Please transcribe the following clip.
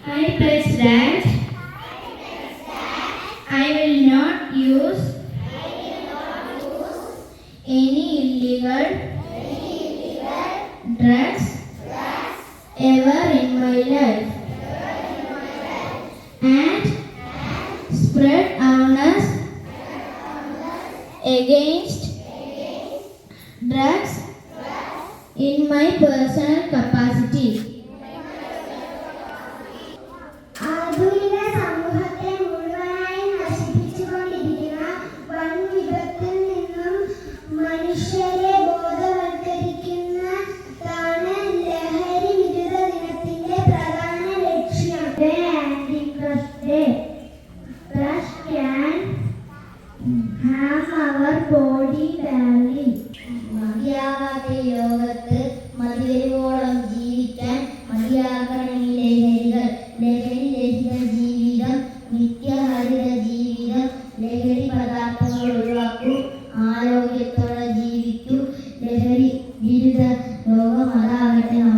I pledge that I will not use any illegal drugs ever in my life and spread awareness against drugs in my personal capacity. ആധുനിക സമൂഹത്തെ മുഴുവനായി നശിപ്പിച്ചുകൊണ്ടിരിക്കുന്ന വൻവിപത്തിൽ നിന്നും മനുഷ്യരെ ബോധവൽക്കരിക്കുന്നതാണ് ലഹരി വിരുദ്ധ ദിനത്തിന്റെ പ്രധാന ലക്ഷ്യം. Drugs can harm our body badly. മതിയാകാത്ത ലോകത്ത് മതിവരുവോളം ജീവിക്കാൻ മതിയാകണമെങ്കിൽ ലഹരികൾ, ലഹരിരഹിത ജീവിതം, നിത്യഹരിത ജീവിതം, ലഹരി പദാർത്ഥങ്ങൾ ഒഴിവാക്കൂ, ആരോഗ്യത്തോടെ ജീവിക്കൂ. ലഹരി വിരുദ്ധ ലോകം അതാകട്ടെ.